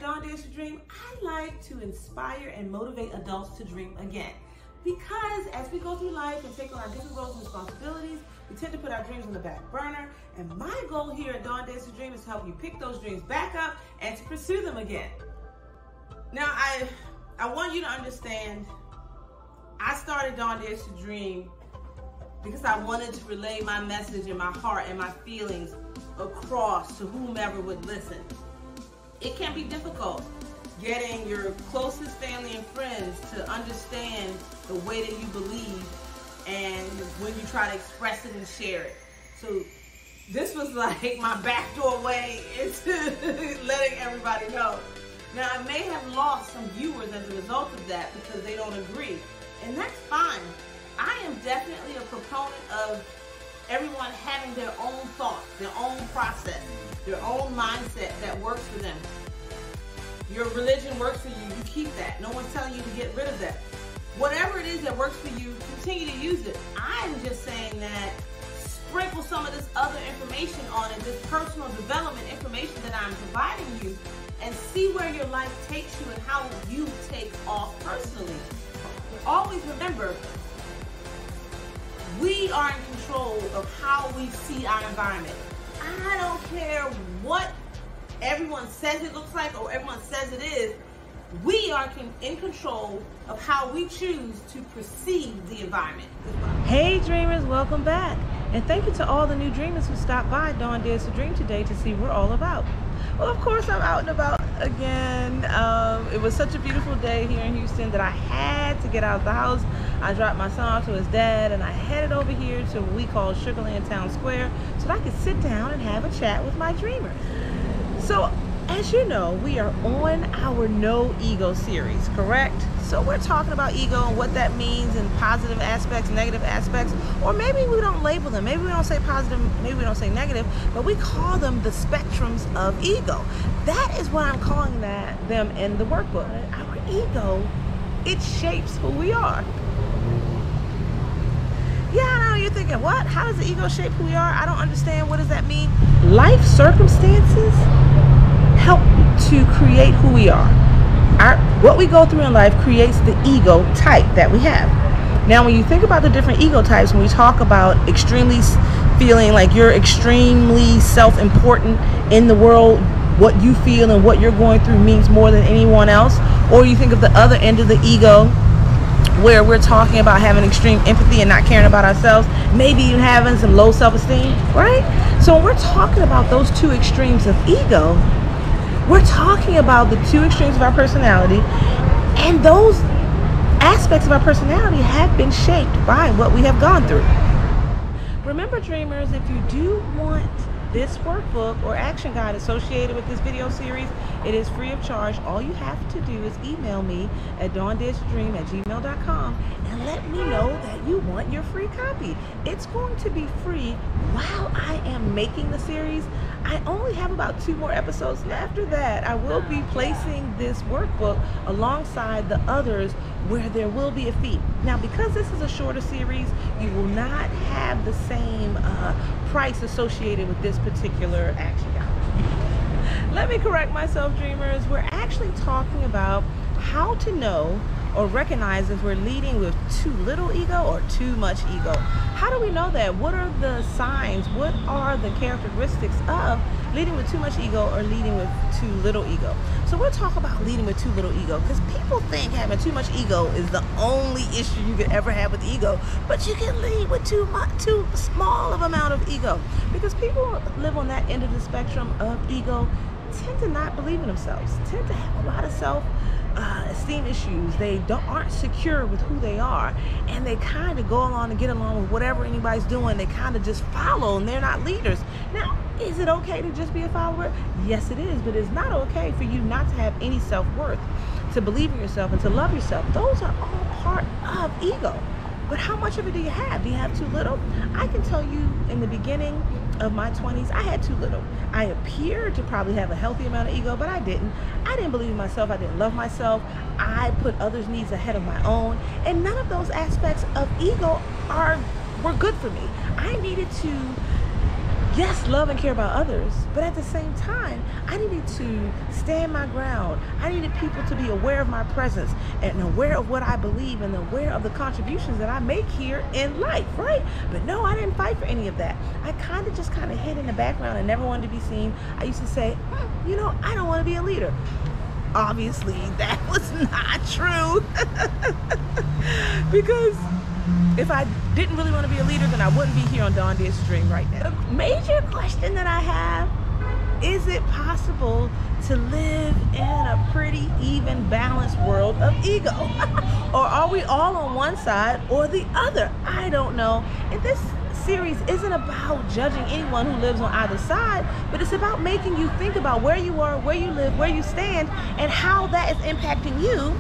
DawnDares2Dream, I like to inspire and motivate adults to dream again. Because as we go through life and take on our different roles and responsibilities, we tend to put our dreams on the back burner. And my goal here at DawnDares2Dream is to help you pick those dreams back up and to pursue them again. Now, I want you to understand, I started DawnDares2Dream because I wanted to relay my message and my heart and my feelings across to whomever would listen. It can be difficult getting your closest family and friends to understand the way that you believe and when you try to express it and share it. So this was like my backdoor way into letting everybody know. Now, I may have lost some viewers as a result of that because they don't agree, and that's fine. I am definitely a proponent of everyone having their own thoughts, their own process, their own mindset that works for them. Your religion works for you, you keep that. No one's telling you to get rid of that. Whatever it is that works for you, continue to use it. I'm just saying that sprinkle some of this other information on it, this personal development information that I'm providing you, and see where your life takes you and how you take off personally. Always remember, we are in control of how we see our environment. I don't care what everyone says it looks like or everyone says it is. We are in control of how we choose to perceive the environment. Hey dreamers, welcome back. And thank you to all the new dreamers who stopped by DawnDares2Dream today to see what we're all about. Well, of course, I'm out and about again. It was such a beautiful day here in Houston that I had to get out of the house. I dropped my son off to his dad and I headed over here to what we call Sugarland Town Square so that I could sit down and have a chat with my dreamer. So, as you know, we are on our No Ego series, correct? So we're talking about ego and what that means in positive aspects, negative aspects, or maybe we don't label them. Maybe we don't say positive, maybe we don't say negative, but we call them the spectrums of ego. That is what I'm calling them in the workbook. Our ego, it shapes who we are. Yeah, I know you're thinking, what? How does the ego shape who we are? I don't understand. What does that mean? Life circumstances help to create who we are. What we go through in life creates the ego type that we have. Now, when you think about the different ego types, when we talk about extremely feeling like you're extremely self-important in the world, what you feel and what you're going through means more than anyone else, or you think of the other end of the ego, where we're talking about having extreme empathy and not caring about ourselves, maybe even having some low self-esteem, right? So when we're talking about those two extremes of ego, we're talking about the two extremes of our personality, and those aspects of our personality have been shaped by what we have gone through. Remember, dreamers, if you do want this workbook or action guide associated with this video series, it is free of charge. All you have to do is email me at DawnDares2Dream@gmail.com and let me know that you want your free copy. It's going to be free while I am making the series. I only have about 2 more episodes, and after that I will be placing this workbook alongside the others where there will be a fee. Now, because this is a shorter series, you will not have the same price associated with this particular action guide. Let me correct myself, dreamers. We're actually talking about how to know or recognize if we're leading with too little ego or too much ego. How do we know that? What are the signs? What are the characteristics of leading with too much ego or leading with too little ego? So we'll talk about leading with too little ego, because people think having too much ego is the only issue you could ever have with ego, but you can lead with too small of amount of ego, because people live on that end of the spectrum of ego tend to not believe in themselves, tend to have a lot of self-esteem issues. They aren't secure with who they are, and they kind of go along and get along with whatever anybody's doing. They kind of just follow, and they're not leaders. Now, is it okay to just be a follower? Yes, it is, but it's not okay for you not to have any self-worth, to believe in yourself and to love yourself. Those are all part of ego. But how much of it do you have? Do you have too little? I can tell you, in the beginning of my 20s, I had too little. I appeared to probably have a healthy amount of ego, but I didn't. I didn't believe in myself. I didn't love myself. I put others' needs ahead of my own. And none of those aspects of ego were good for me. I needed to yes, love and care about others, but at the same time, I needed to stand my ground. I needed people to be aware of my presence and aware of what I believe and aware of the contributions that I make here in life, right? But no, I didn't fight for any of that. I just kind of hid in the background and never wanted to be seen. I used to say, you know, I don't want to be a leader. Obviously, that was not true. Because if I didn't really want to be a leader, then I wouldn't be here on DawnDares2Dream right now. The major question that I have, is it possible to live in a pretty even balanced world of ego? Or are we all on one side or the other? I don't know. And this series isn't about judging anyone who lives on either side, but it's about making you think about where you are, where you live, where you stand, and how that is impacting you,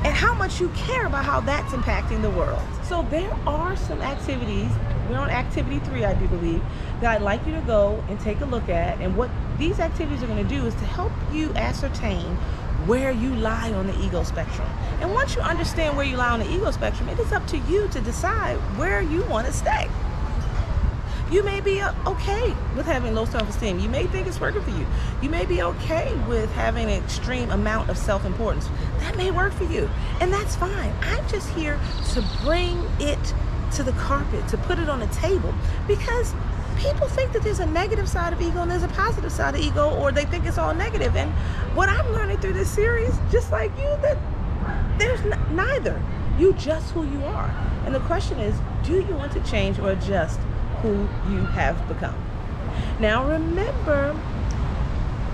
and how much you care about how that's impacting the world. So there are some activities, we're on activity 3, I do believe, that I'd like you to go and take a look at. And what these activities are going to do is to help you ascertain where you lie on the ego spectrum. And once you understand where you lie on the ego spectrum, it is up to you to decide where you want to stay. You may be okay with having low self-esteem. You may think it's working for you. You may be okay with having an extreme amount of self-importance. That may work for you, and that's fine. I'm just here to bring it to the carpet, to put it on the table, because people think that there's a negative side of ego and there's a positive side of ego, or they think it's all negative. And what I'm learning through this series, just like you, that there's neither. You just who you are. And the question is, do you want to change or adjust who you have become? Now remember,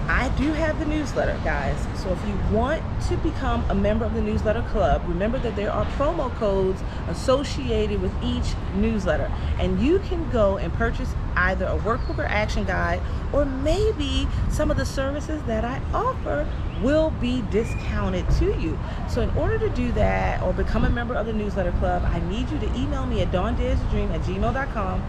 I do have the newsletter, guys. So if you want to become a member of the newsletter club, remember that there are promo codes associated with each newsletter, and you can go and purchase either a workbook or action guide, or maybe some of the services that I offer will be discounted to you. So in order to do that or become a member of the newsletter club, I need you to email me at DawnDares2Dream@gmail.com.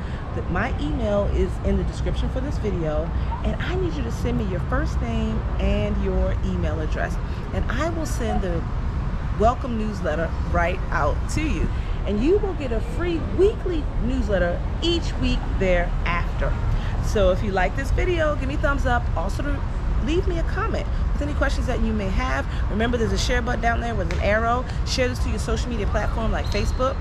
My email is in the description for this video, and I need you to send me your first name and your email address, and I will send the welcome newsletter right out to you, and you will get a free weekly newsletter each week thereafter. So if you like this video, give me a thumbs up. Also, leave me a comment with any questions that you may have. Remember, there's a share button down there with an arrow. Share this to your social media platform like Facebook.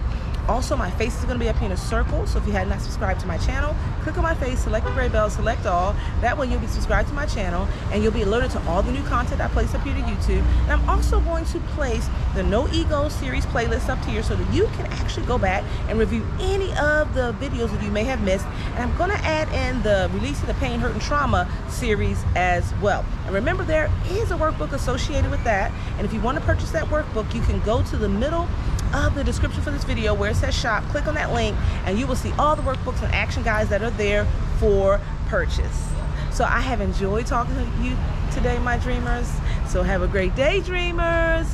Also, my face is going to be up here in a circle, so if you had not subscribed to my channel, click on my face, select the gray bell, select all. That way you'll be subscribed to my channel, and you'll be alerted to all the new content I place up here to YouTube. And I'm also going to place the No Ego series playlist up here so that you can actually go back and review any of the videos that you may have missed. And I'm going to add in the Releasing the Pain, Hurt, and Trauma series as well. And remember, there is a workbook associated with that. And if you want to purchase that workbook, you can go to the middle of the description for this video where it says shop, click on that link, and you will see all the workbooks and action guides that are there for purchase. So I have enjoyed talking to you today, my dreamers. So have a great day, dreamers.